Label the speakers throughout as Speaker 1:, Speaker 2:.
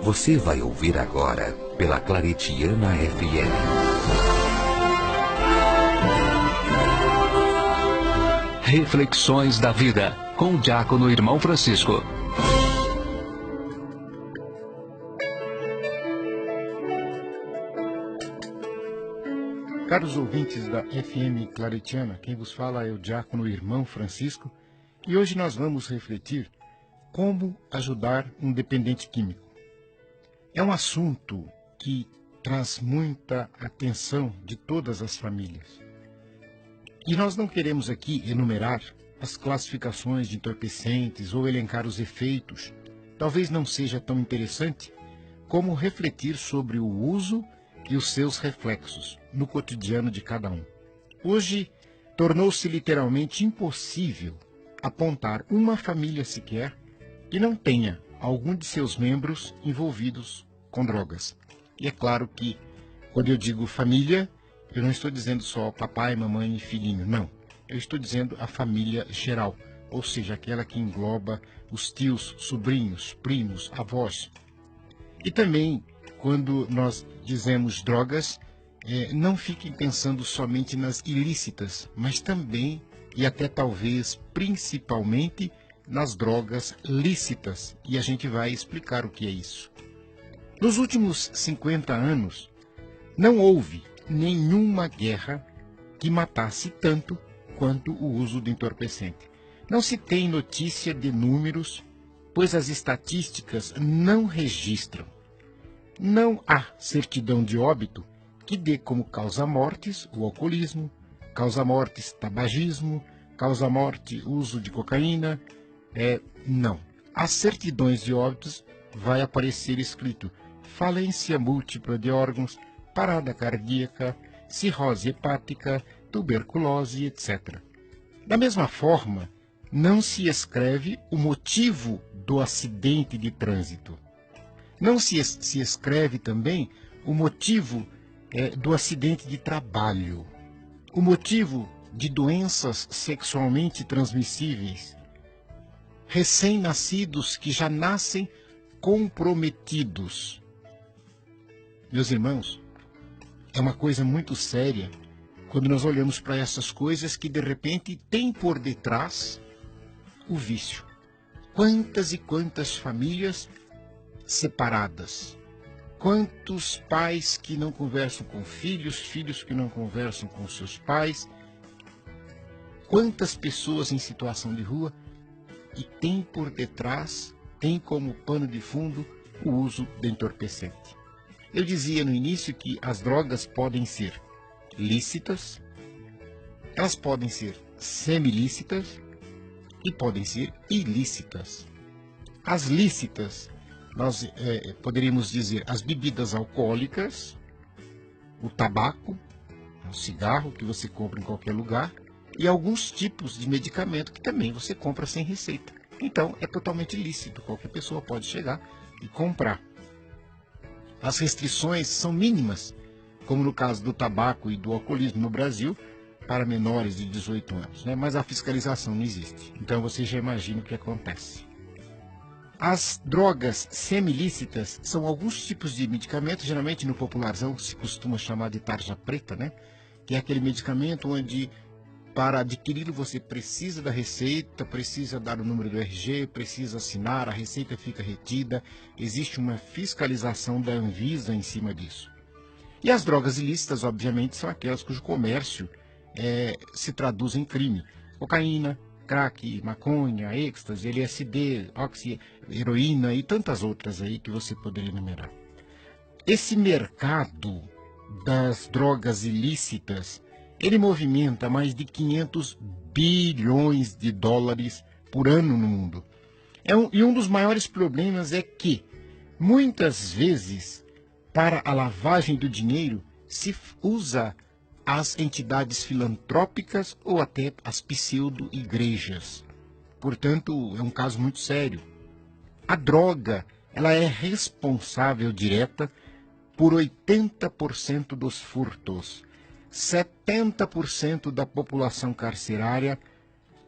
Speaker 1: Você vai ouvir agora pela Claretiana FM. Reflexões da vida, com o diácono Irmão Francisco.
Speaker 2: Caros ouvintes da FM Claretiana, quem vos fala é o diácono Irmão Francisco, e hoje nós vamos refletir como ajudar um dependente químico. É um assunto que traz muita atenção de todas as famílias. E nós não queremos aqui enumerar as classificações de entorpecentes ou elencar os efeitos. Talvez não seja tão interessante como refletir sobre o uso e os seus reflexos no cotidiano de cada um. Hoje, tornou-se literalmente impossível apontar uma família sequer que não tenha algum de seus membros envolvidos com drogas. E é claro que, quando eu digo família, eu não estou dizendo só papai, mamãe e filhinho, não. Eu estou dizendo a família geral, ou seja, aquela que engloba os tios, sobrinhos, primos, avós. E também, quando nós dizemos drogas, não fiquem pensando somente nas ilícitas, mas também, e até talvez principalmente, nas drogas lícitas. E a gente vai explicar o que é isso. Nos últimos 50 anos, não houve nenhuma guerra que matasse tanto quanto o uso de entorpecente. Não se tem notícia de números, pois as estatísticas não registram. Não há certidão de óbito que dê como causa-mortes o alcoolismo, causa-mortes tabagismo, causa-morte uso de cocaína. Não. As certidões de óbitos vai aparecer escrito falência múltipla de órgãos, parada cardíaca, cirrose hepática, tuberculose, etc. Da mesma forma, não se escreve o motivo do acidente de trânsito. Não se escreve também o motivo do acidente de trabalho, o motivo de doenças sexualmente transmissíveis, recém-nascidos que já nascem comprometidos. Meus irmãos, é uma coisa muito séria quando nós olhamos para essas coisas que de repente tem por detrás o vício. Quantas e quantas famílias separadas, quantos pais que não conversam com filhos, filhos que não conversam com seus pais, quantas pessoas em situação de rua, e tem por detrás, tem como pano de fundo o uso de entorpecente. Eu dizia no início que as drogas podem ser lícitas, elas podem ser semilícitas e podem ser ilícitas. As lícitas, nós poderíamos dizer as bebidas alcoólicas, o tabaco, o cigarro que você compra em qualquer lugar, e alguns tipos de medicamento que também você compra sem receita. Então é totalmente lícito, qualquer pessoa pode chegar e comprar. As restrições são mínimas, como no caso do tabaco e do alcoolismo no Brasil, para menores de 18 anos, né? Mas a fiscalização não existe. Então você já imagina o que acontece. As drogas semilícitas são alguns tipos de medicamentos, geralmente no popularzão se costuma chamar de tarja preta, né? Que é aquele medicamento onde para adquiri-lo você precisa da receita, precisa dar o número do RG, precisa assinar, a receita fica retida, existe uma fiscalização da Anvisa em cima disso. E as drogas ilícitas, obviamente, são aquelas cujo comércio se traduz em crime. Cocaína, crack, maconha, êxtase, LSD, heroína e tantas outras aí que você poderia enumerar. Esse mercado das drogas ilícitas, ele movimenta mais de 500 bilhões de dólares por ano no mundo. E um dos maiores problemas é que, muitas vezes, para a lavagem do dinheiro, se usa as entidades filantrópicas ou até as pseudo-igrejas. Portanto, é um caso muito sério. A droga, ela é responsável direta por 80% dos furtos, 70% da população carcerária,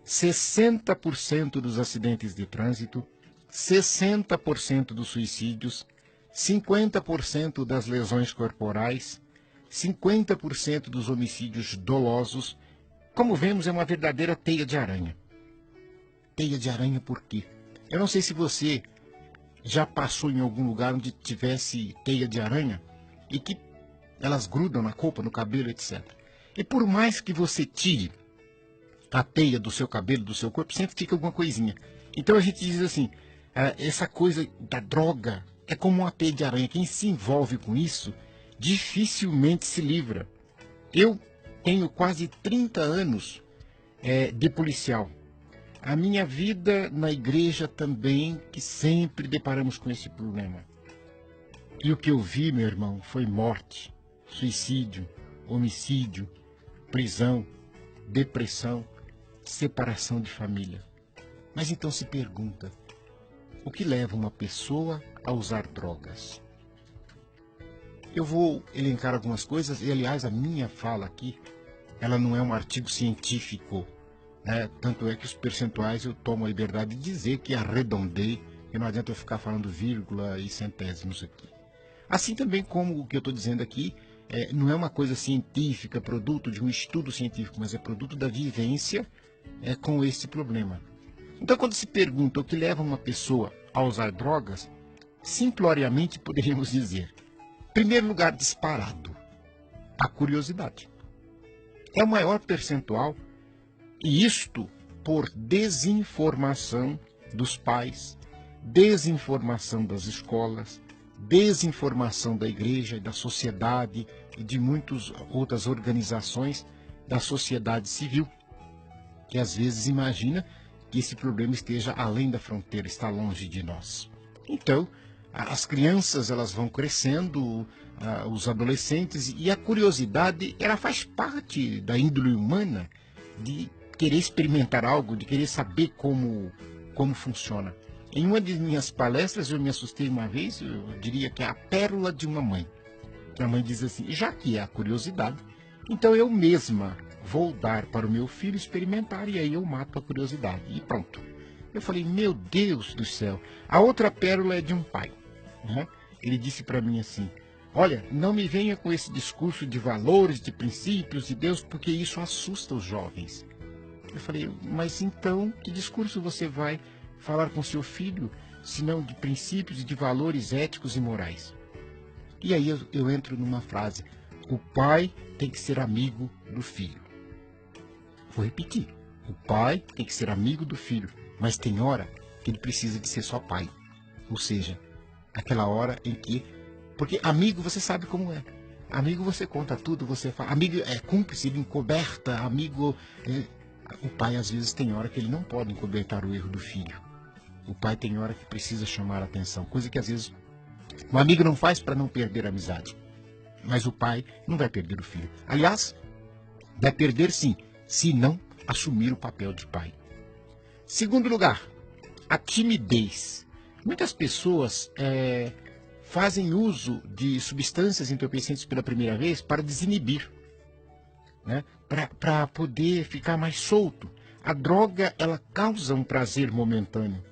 Speaker 2: 60% dos acidentes de trânsito, 60% dos suicídios, 50% das lesões corporais, 50% dos homicídios dolosos. Como vemos, é uma verdadeira teia de aranha. Teia de aranha por quê? Eu não sei se você já passou em algum lugar onde tivesse teia de aranha e que elas grudam na roupa, no cabelo, etc. E por mais que você tire a teia do seu cabelo, do seu corpo, sempre fica alguma coisinha. Então a gente diz assim, essa coisa da droga é como uma teia de aranha. Quem se envolve com isso dificilmente se livra. Eu tenho quase 30 anos de policial. A minha vida na igreja também, que sempre deparamos com esse problema. E o que eu vi, meu irmão, foi morte, suicídio, homicídio, prisão, depressão, separação de família. Mas então se pergunta, o que leva uma pessoa a usar drogas? Eu vou elencar algumas coisas, e aliás a minha fala aqui, ela não é um artigo científico, tanto é que os percentuais eu tomo a liberdade de dizer que arredondei, e não adianta eu ficar falando vírgula e centésimos aqui. Assim também como o que eu estou dizendo aqui não é uma coisa científica, produto de um estudo científico, mas é produto da vivência com esse problema. Então, quando se pergunta o que leva uma pessoa a usar drogas, simploriamente poderíamos dizer, em primeiro lugar, disparado, a curiosidade. É o maior percentual, e isto por desinformação dos pais, desinformação das escolas, desinformação da igreja e da sociedade e de muitas outras organizações da sociedade civil, que às vezes imagina que esse problema esteja além da fronteira, está longe de nós. Então, as crianças elas vão crescendo, os adolescentes, e a curiosidade ela faz parte da índole humana de querer experimentar algo, de querer saber como funciona. Em uma de minhas palestras eu me assustei uma vez, eu diria que é a pérola de uma mãe. A mãe diz assim, já que é a curiosidade, então eu mesma vou dar para o meu filho experimentar e aí eu mato a curiosidade. E pronto. Eu falei, meu Deus do céu. A outra pérola é de um pai. Ele disse para mim assim, olha, não me venha com esse discurso de valores, de princípios de Deus, porque isso assusta os jovens. Eu falei, mas então que discurso você vai falar com seu filho, se não de princípios e de valores éticos e morais? E aí eu entro numa frase, o pai tem que ser amigo do filho. Vou repetir, o pai tem que ser amigo do filho, mas tem hora que ele precisa de ser só pai. Ou seja, aquela hora em que... Porque amigo você sabe como é. Amigo você conta tudo, você fala. Amigo é cúmplice, ele encoberta, amigo... O pai às vezes tem hora que ele não pode encobertar o erro do filho. O pai tem hora que precisa chamar a atenção, coisa que às vezes o amigo não faz para não perder a amizade. Mas o pai não vai perder o filho. Aliás, vai perder sim, se não assumir o papel de pai. Segundo lugar, a timidez. Muitas pessoas fazem uso de substâncias entorpecentes pela primeira vez para desinibir, para poder ficar mais solto. A droga, ela causa um prazer momentâneo.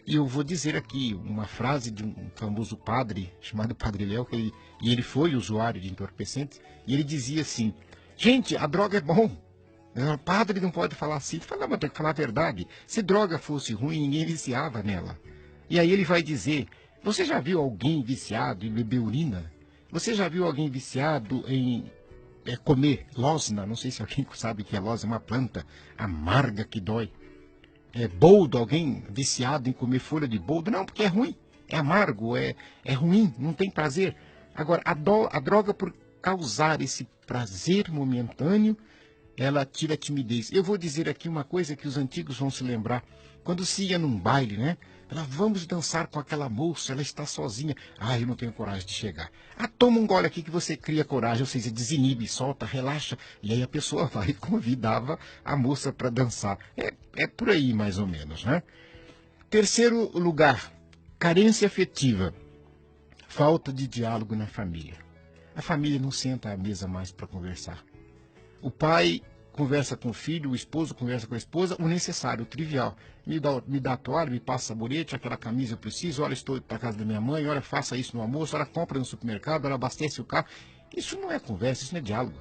Speaker 2: Eu vou dizer aqui uma frase de um famoso padre, chamado Padre Léo, e ele foi usuário de entorpecentes, e ele dizia assim, gente, a droga é bom. O padre não pode falar assim, fala, mas tem que falar a verdade. Se droga fosse ruim, ninguém viciava nela. E aí ele vai dizer, você já viu alguém viciado em beber urina? Você já viu alguém viciado em comer losna? Não sei se alguém sabe que a losna é uma planta amarga que dói. Boldo, alguém viciado em comer folha de boldo? Não, porque é ruim, é amargo, é ruim, não tem prazer. Agora, a droga, por causar esse prazer momentâneo, ela tira a timidez. Eu vou dizer aqui uma coisa que os antigos vão se lembrar. Quando se ia num baile, vamos dançar com aquela moça, ela está sozinha. Eu não tenho coragem de chegar. Toma um gole aqui que você cria coragem, ou seja, desinibe, solta, relaxa. E aí a pessoa vai e convidava a moça para dançar. É por aí, mais ou menos, Terceiro lugar, carência afetiva. Falta de diálogo na família. A família não senta à mesa mais para conversar. O pai conversa com o filho, o esposo conversa com a esposa, o necessário, o trivial. Me dá a toalha, me passa sabonete, aquela camisa eu preciso, olha, estou para casa da minha mãe, olha, faça isso no almoço, olha, compra no supermercado, olha, abastece o carro. Isso não é conversa, isso não é diálogo.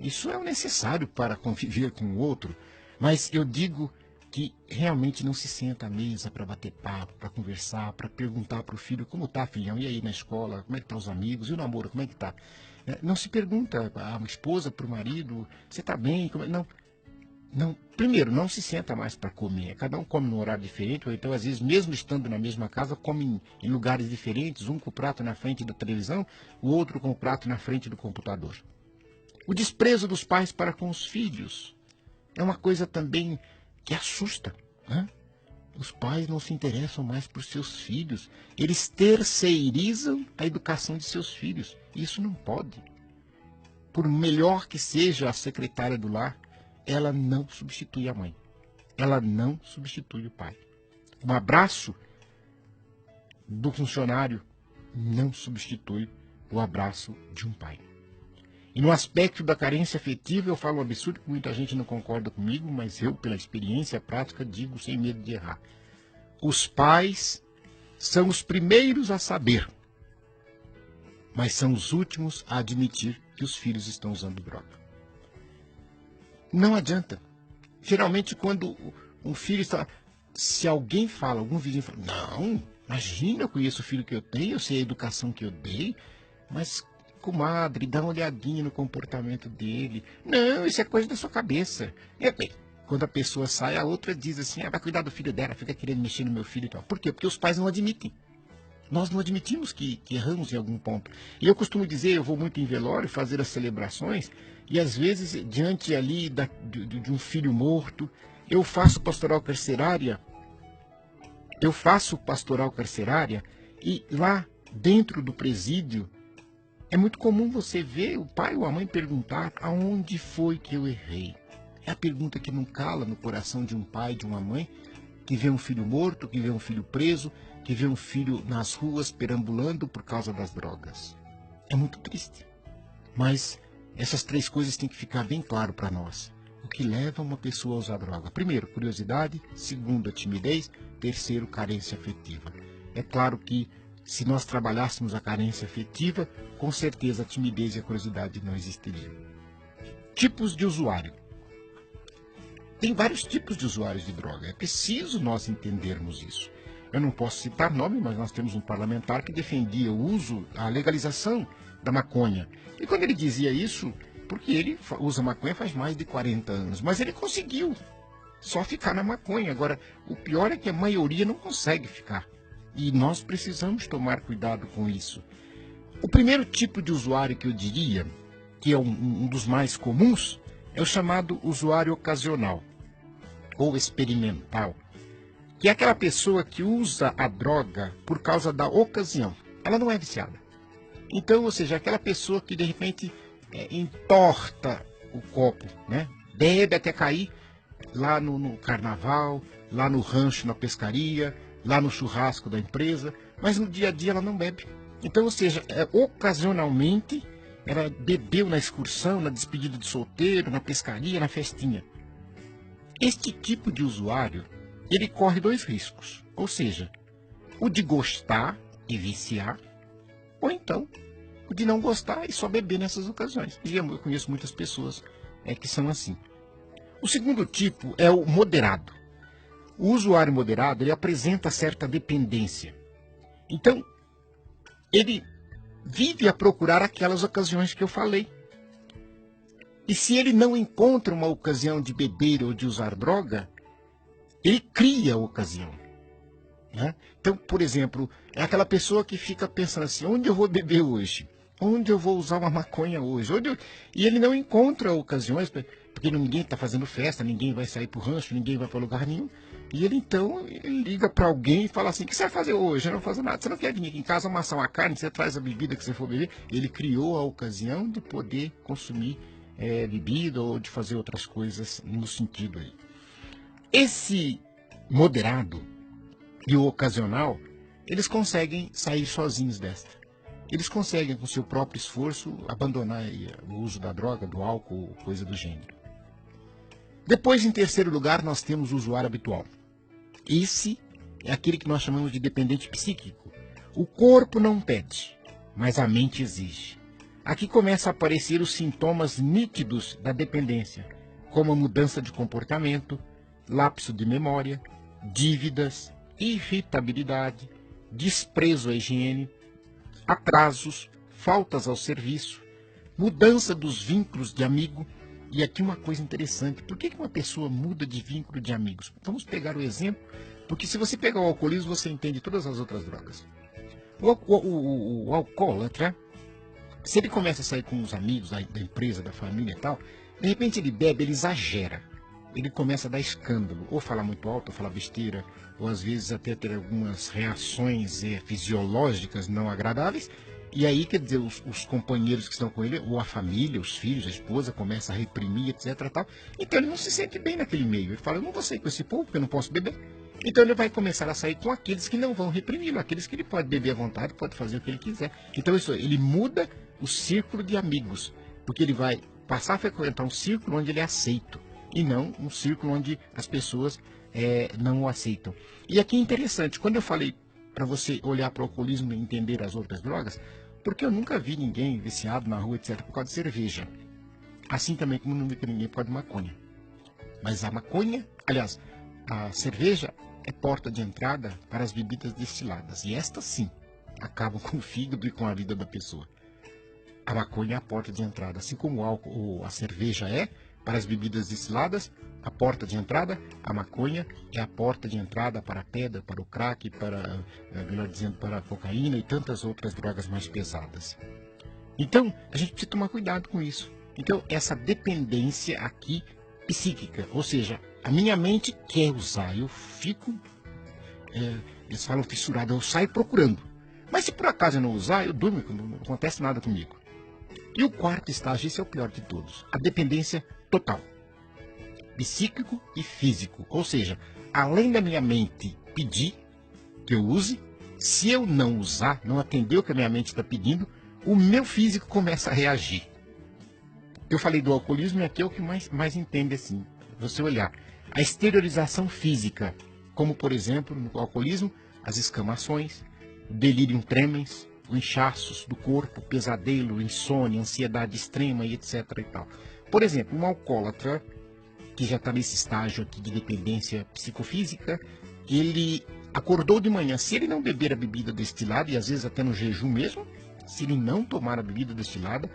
Speaker 2: Isso é o necessário para conviver com o outro. Mas eu digo que realmente não se senta à mesa para bater papo, para conversar, para perguntar para o filho como está, filhão, e aí na escola, como é que estão os amigos, e o namoro, como é que está? Não se pergunta a esposa para o marido, você está bem? Não, não. Primeiro, não se senta mais para comer. Cada um come num horário diferente, ou então, às vezes, mesmo estando na mesma casa, come em lugares diferentes, um com o prato na frente da televisão, o outro com o prato na frente do computador. O desprezo dos pais para com os filhos é uma coisa também que assusta, né? Os pais não se interessam mais por seus filhos. Eles terceirizam a educação de seus filhos. Isso não pode. Por melhor que seja a secretária do lar, ela não substitui a mãe. Ela não substitui o pai. Um abraço do funcionário não substitui o abraço de um pai. E no aspecto da carência afetiva, eu falo um absurdo que muita gente não concorda comigo, mas eu, pela experiência prática, digo sem medo de errar. Os pais são os primeiros a saber, mas são os últimos a admitir que os filhos estão usando droga. Não adianta. Geralmente, quando um filho está... Se alguém fala, algum vizinho fala, não, imagina, eu conheço o filho que eu tenho, eu sei a educação que eu dei, mas... Comadre, dá uma olhadinha no comportamento dele. Não, isso é coisa da sua cabeça. Bem, quando a pessoa sai, a outra diz assim, vai cuidar do filho dela, fica querendo mexer no meu filho e tal. Por quê? Porque os pais não admitem. Nós não admitimos que erramos em algum ponto. E eu costumo dizer, eu vou muito em velório fazer as celebrações, e às vezes, diante ali de um filho morto, eu faço pastoral carcerária, e lá dentro do presídio, é muito comum você ver o pai ou a mãe perguntar aonde foi que eu errei. É a pergunta que não cala no coração de um pai, de uma mãe, que vê um filho morto, que vê um filho preso, que vê um filho nas ruas perambulando por causa das drogas. É muito triste. Mas essas três coisas têm que ficar bem claro para nós. O que leva uma pessoa a usar droga? Primeiro, curiosidade. Segundo, a timidez. Terceiro, carência afetiva. É claro que se nós trabalhássemos a carência afetiva, com certeza a timidez e a curiosidade não existiriam. Tipos de usuário. Tem vários tipos de usuários de droga. É preciso nós entendermos isso. Eu não posso citar nome, mas nós temos um parlamentar que defendia o uso, a legalização da maconha. E quando ele dizia isso, porque ele usa maconha faz mais de 40 anos, mas ele conseguiu só ficar na maconha. Agora, o pior é que a maioria não consegue ficar. E nós precisamos tomar cuidado com isso. O primeiro tipo de usuário que eu diria, que é um dos mais comuns, é o chamado usuário ocasional ou experimental, que é aquela pessoa que usa a droga por causa da ocasião. Ela não é viciada. Então, ou seja, aquela pessoa que de repente entorta o copo, né? Bebe até cair lá no carnaval, lá no rancho, na pescaria, lá no churrasco da empresa, mas no dia a dia ela não bebe. Então, ou seja, ocasionalmente ela bebeu na excursão, na despedida de solteiro, na pescaria, na festinha. Este tipo de usuário, ele corre dois riscos, ou seja, o de gostar e viciar, ou então o de não gostar e só beber nessas ocasiões. E eu conheço muitas pessoas que são assim. O segundo tipo é o moderado. O usuário moderado, ele apresenta certa dependência. Então, ele vive a procurar aquelas ocasiões que eu falei. E se ele não encontra uma ocasião de beber ou de usar droga, ele cria a ocasião. Né? Então, por exemplo, é aquela pessoa que fica pensando assim, onde eu vou beber hoje? Onde eu vou usar uma maconha hoje? E ele não encontra ocasiões, porque ninguém está fazendo festa, ninguém vai sair para o rancho, ninguém vai para lugar nenhum. E ele então liga para alguém e fala assim, o que você vai fazer hoje? Eu não vou fazer nada. Você não quer vir aqui em casa amassar uma carne, você traz a bebida que você for beber. Ele criou a ocasião de poder consumir bebida ou de fazer outras coisas no sentido aí. Esse moderado e o ocasional, eles conseguem sair sozinhos desta. Eles conseguem, com seu próprio esforço, abandonar o uso da droga, do álcool, coisa do gênero. Depois, em terceiro lugar, nós temos o usuário habitual. Esse é aquele que nós chamamos de dependente psíquico. O corpo não pede, mas a mente exige. Aqui começam a aparecer os sintomas nítidos da dependência, como a mudança de comportamento, lapso de memória, dívidas, irritabilidade, desprezo à higiene, atrasos, faltas ao serviço, mudança dos vínculos de amigo. E aqui uma coisa interessante, por que uma pessoa muda de vínculo de amigos? Vamos pegar o exemplo, porque se você pegar o alcoolismo, você entende todas as outras drogas. O alcoólatra, se ele começa a sair com os amigos da empresa, da família e tal, de repente ele bebe, ele exagera. Ele começa a dar escândalo, ou falar muito alto, ou falar besteira, ou às vezes até ter algumas reações fisiológicas não agradáveis. E aí, quer dizer, os companheiros que estão com ele, ou a família, os filhos, a esposa, começa a reprimir, etc. Tal. Então ele não se sente bem naquele meio. Ele fala, eu não vou sair com esse povo, porque eu não posso beber. Então ele vai começar a sair com aqueles que não vão reprimi-lo, aqueles que ele pode beber à vontade, pode fazer o que ele quiser. Então ele muda o círculo de amigos, porque ele vai passar a frequentar um círculo onde ele é aceito, e não um círculo onde as pessoas não o aceitam. E aqui é interessante, quando eu falei para você olhar para o alcoolismo e entender as outras drogas, porque eu nunca vi ninguém viciado na rua, etc., por causa de cerveja. Assim também como não vi ninguém por causa de maconha. Mas a maconha, aliás, a cerveja é porta de entrada para as bebidas destiladas. E estas sim, acabam com o fígado e com a vida da pessoa. A maconha é a porta de entrada. Assim como o álcool ou a cerveja é para as bebidas destiladas, a porta de entrada, a maconha é a porta de entrada para a pedra, para o crack, para, melhor dizendo, para a cocaína e tantas outras drogas mais pesadas. Então, a gente precisa tomar cuidado com isso. Então, essa dependência aqui psíquica, ou seja, a minha mente quer usar, eu fico, eles falam fissurado, eu saio procurando. Mas se por acaso eu não usar, eu durmo, não acontece nada comigo. E o quarto estágio, esse é o pior de todos, a dependência total. Psíquico e físico, ou seja, além da minha mente pedir que eu use, se eu não usar, não atender o que a minha mente está pedindo, o meu físico começa a reagir. Eu falei do alcoolismo e aqui é o que mais entende assim, você olhar. A exteriorização física, como por exemplo no alcoolismo, as escamações, o delírio tremens, os inchaços do corpo, pesadelo, insônia, ansiedade extrema e etc. e tal. Por exemplo, um alcoólatra que já está nesse estágio aqui de dependência psicofísica, ele acordou de manhã, se ele não beber a bebida destilada, e às vezes até no jejum mesmo, se ele não tomar a bebida destilada,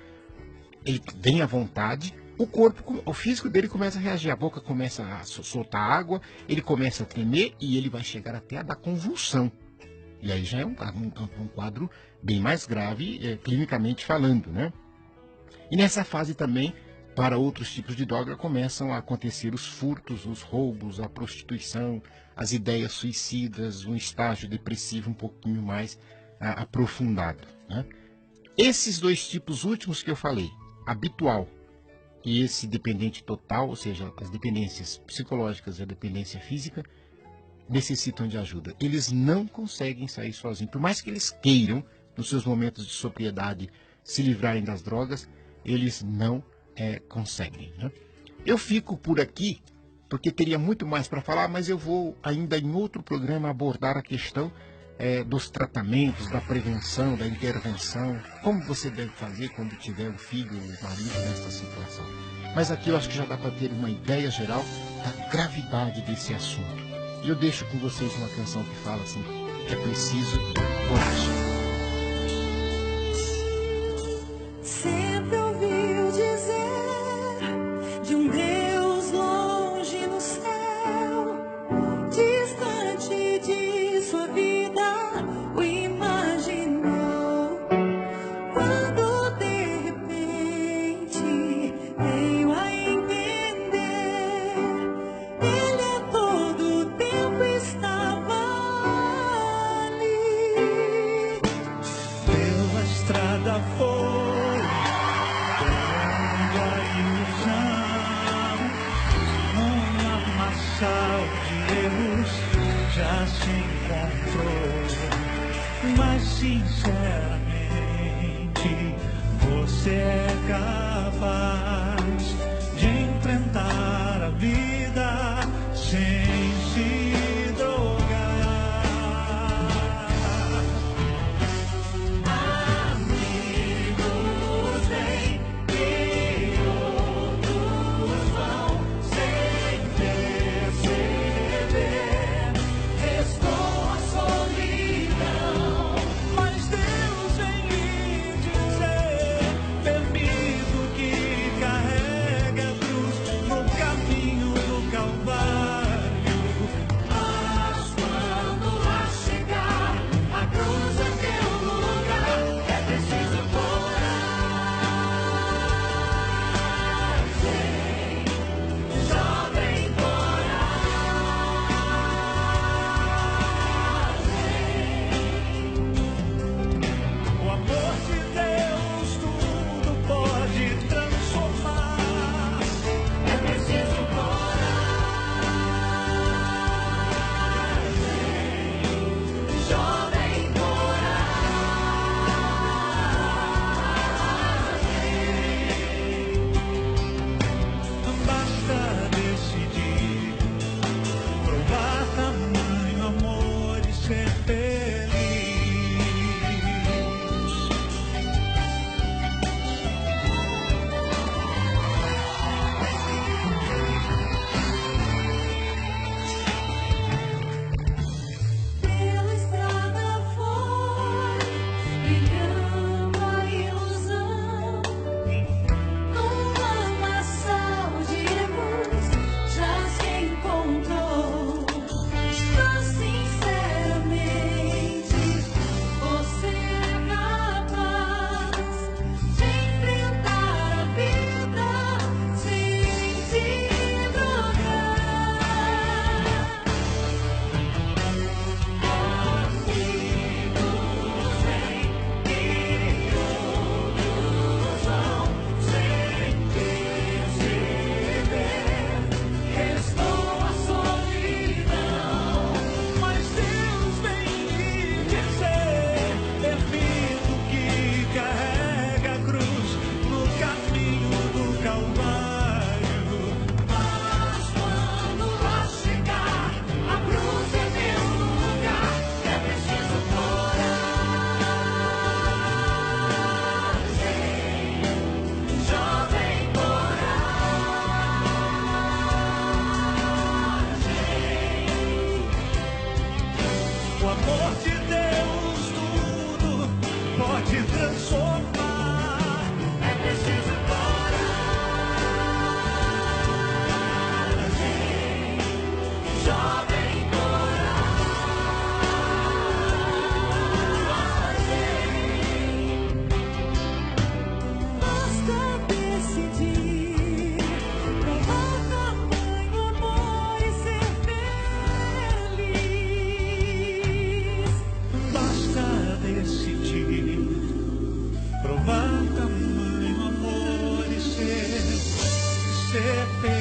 Speaker 2: ele vem à vontade, o físico dele começa a reagir, a boca começa a soltar água, ele começa a tremer e ele vai chegar até a dar convulsão. E aí já é um quadro bem mais grave, clinicamente falando, né? E nessa fase também, para outros tipos de droga, começam a acontecer os furtos, os roubos, a prostituição, as ideias suicidas, um estágio depressivo um pouquinho mais aprofundado, né? Esses dois tipos últimos que eu falei, habitual e esse dependente total, ou seja, as dependências psicológicas e a dependência física, necessitam de ajuda. Eles não conseguem sair sozinhos. Por mais que eles queiram, nos seus momentos de sobriedade, se livrarem das drogas, eles não conseguem, né? Eu fico por aqui, porque teria muito mais para falar, mas eu vou ainda em outro programa abordar a questão dos tratamentos, da prevenção, da intervenção, como você deve fazer quando tiver um filho ou um marido nessa situação. Mas aqui eu acho que já dá para ter uma ideia geral da gravidade desse assunto. E eu deixo com vocês uma canção que fala assim, que é preciso coragem.
Speaker 3: Sempre ouviu dizer de um Deus longe no céu, distante de sua vida, o imaginou. Quando de repente veio a entender, Ele a todo tempo estava ali. Pela estrada foi a ilusão, um lamaçal de erros já se encontrou, mas sinceramente você é capaz de enfrentar a vida perfeito.